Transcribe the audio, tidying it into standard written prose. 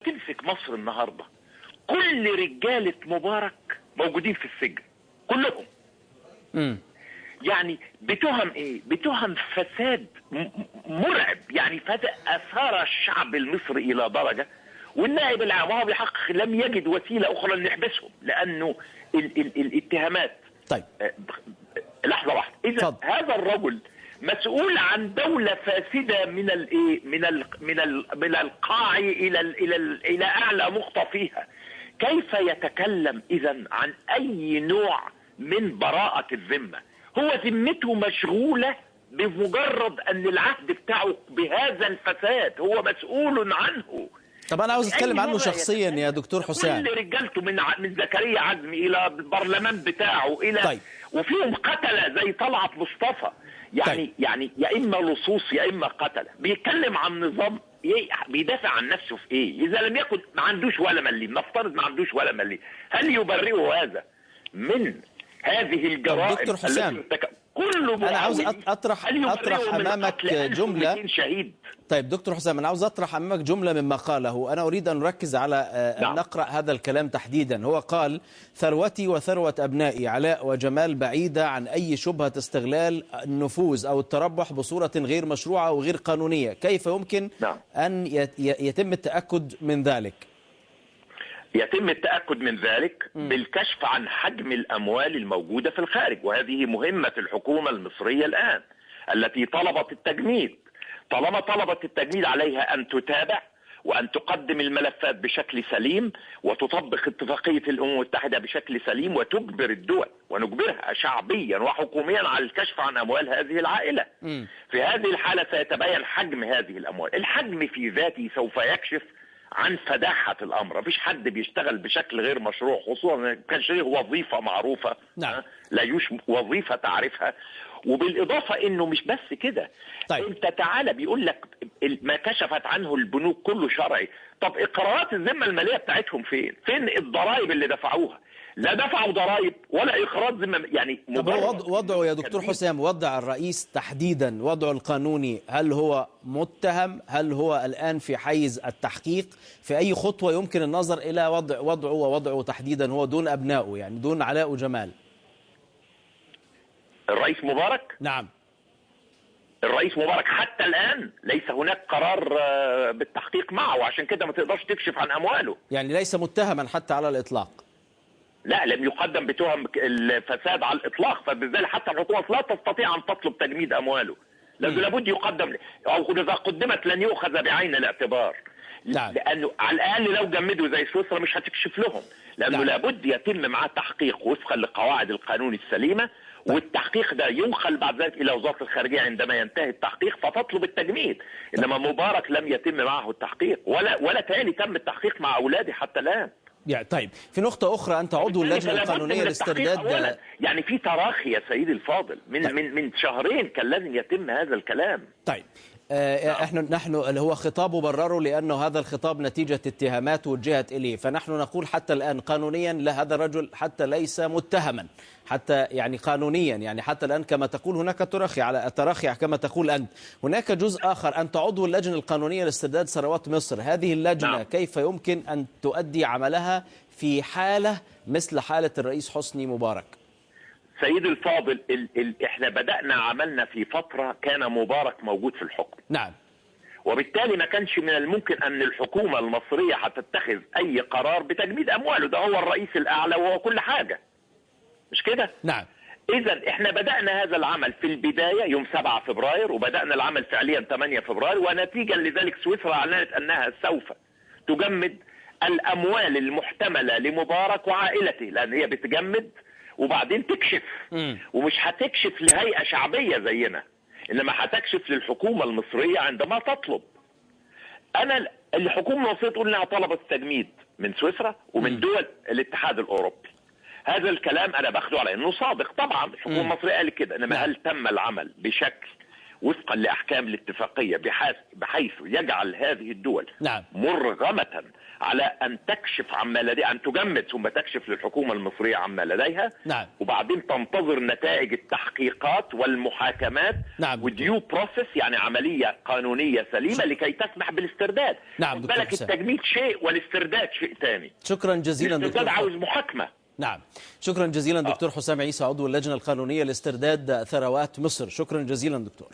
تمسك مصر النهارده كل رجاله مبارك موجودين في السجن كلهم. يعني بتهم ايه؟ بتهم فساد مرعب، يعني اثار الشعب المصري الى درجه، والنائب العام وهو بيحقق لم يجد وسيله اخرى لنحبسهم لانه الاتهامات. طيب لحظه واحده، اذا هذا الرجل مسؤول عن دولة فاسدة من الايه من القاع الى اعلى نقطة فيها. كيف يتكلم اذا عن اي نوع من براءة الذمة؟ هو ذمته مشغولة بمجرد ان العهد بتاعه بهذا الفساد هو مسؤول عنه. طب انا عاوز اتكلم عنه شخصيا يا دكتور حسام. كل رجالته من زكريا عزمي الى البرلمان بتاعه الى طيب. وفيهم قتلة زي طلعت مصطفى، يعني يا اما لصوص يا اما قتله. بيتكلم عن نظام بيدافع عن نفسه في ايه؟ اذا لم يكن ما عندوش ولا مليم، نفترض ما عندوش ولا مليم، هل يبرئه هذا من هذه الجرائم؟ دكتور حسام كله انا عاوز اطرح امامك جمله. شهيد. طيب دكتور حسام، انا عاوز اطرح امامك جمله مما قاله. انا اريد ان نركز على ان نقرا هذا الكلام تحديدا. هو قال: ثروتي وثروه ابنائي علاء وجمال بعيده عن اي شبهه استغلال النفوذ او التربح بصوره غير مشروعه وغير قانونيه. كيف يمكن ان يتم التاكد من ذلك؟ يتم التأكد من ذلك بالكشف عن حجم الأموال الموجودة في الخارج، وهذه مهمة الحكومة المصرية الآن التي طلبت التجميد. طالما طلبت التجميد عليها أن تتابع وأن تقدم الملفات بشكل سليم وتطبق اتفاقية الأمم المتحدة بشكل سليم وتجبر الدول ونجبرها شعبيا وحكوميا على الكشف عن أموال هذه العائلة. في هذه الحالة سيتبين حجم هذه الأموال. الحجم في ذاته سوف يكشف عن فداحة الأمر. مفيش حد بيشتغل بشكل غير مشروع، خصوصا ما كانش ليه وظيفة معروفة. لا يوش وظيفة تعرفها. وبالإضافة إنه مش بس كده. طيب. أنت تعالى بيقول لك ما كشفت عنه البنوك كله شرعي. طب إقرارات الذمة المالية بتاعتهم فين؟ فين الضرائب اللي دفعوها؟ لا دفعوا ضرائب ولا إقرارات ذمة. يعني وضعه يا دكتور حسام، وضع الرئيس تحديدا، وضعه القانوني، هل هو متهم؟ هل هو الآن في حيز التحقيق؟ في أي خطوة يمكن النظر إلى وضعه ووضعه تحديدا هو دون أبنائه، يعني دون علاء وجمال؟ الرئيس مبارك؟ نعم. الرئيس مبارك حتى الآن ليس هناك قرار بالتحقيق معه، وعشان كده ما تقدرش تكشف عن أمواله. يعني ليس متهما حتى على الإطلاق؟ لا، لم يقدم بتهم الفساد على الإطلاق، فبالذات حتى الحكومة لا تستطيع أن تطلب تجميد أمواله. لابد يقدم، أو إذا قدمت لن يؤخذ بعين الاعتبار. لأنه على الأقل لو جمدوا زي سويسرا مش هتكشف لهم، لأنه لابد يتم معاه تحقيق وفقا لقواعد القانون السليمة. والتحقيق ده ينقل بعد ذلك الى وزاره الخارجيه عندما ينتهي التحقيق فتطلب التجميد. انما مبارك لم يتم معه التحقيق ولا تالي تم التحقيق مع اولادي حتى الان. طيب، في نقطة أخرى، أنت عضو اللجنة القانونية لاسترداد، يعني في تراخي يا سيدي الفاضل من شهرين كان لازم يتم هذا الكلام. طيب نحن اللي هو خطابه برره لأنه هذا الخطاب نتيجة اتهامات وجهت إليه، فنحن نقول حتى الآن قانونيا لهذا الرجل حتى ليس متهما، حتى يعني قانونيا، يعني حتى الآن كما تقول هناك تراخي كما تقول أنت. هناك جزء آخر، أنت عضو اللجنة القانونية لاسترداد ثروات مصر. هذه اللجنة كيف يمكن أن تؤدي عملها في حالة مثل حالة الرئيس حسني مبارك؟ سيد الفاضل، احنا بدأنا عملنا في فترة كان مبارك موجود في الحكم. نعم. وبالتالي ما كانش من الممكن ان الحكومة المصرية هتتخذ اي قرار بتجميد امواله، ده هو الرئيس الاعلى وهو كل حاجة، مش كده؟ نعم. اذا احنا بدأنا هذا العمل في البداية يوم 7 فبراير، وبدأنا العمل فعليا 8 فبراير، ونتيجة لذلك سويسرا اعلنت انها سوف تجمد الاموال المحتملة لمبارك وعائلته، لان هي بتجمد وبعدين تكشف. ومش هتكشف لهيئة شعبية زينا، انما هتكشف للحكومة المصرية عندما تطلب. الحكومة المصرية تقول انها طلبت التجميد من سويسرا ومن دول الاتحاد الاوروبي. هذا الكلام انا باخده على انه صادق. طبعا الحكومة المصرية قالت كده، انما هل تم العمل بشكل وفقا لأحكام الاتفاقية، بحيث يجعل هذه الدول نعم. مرغمة على أن تكشف عما لديها، أن تجمد ثم تكشف للحكومة المصرية عما لديها. نعم. وبعدين تنتظر نتائج التحقيقات والمحاكمات. نعم. وديو بروسيس، يعني عملية قانونية سليمة لكي تسمح بالاسترداد. نعم. بالك التجميد شيء والاسترداد شيء ثاني. شكرا جزيلا الاسترداد عاوز محاكمة. نعم، شكرا جزيلا دكتور حسام عيسى، عضو اللجنة القانونية لاسترداد ثروات مصر. شكرا جزيلا دكتور.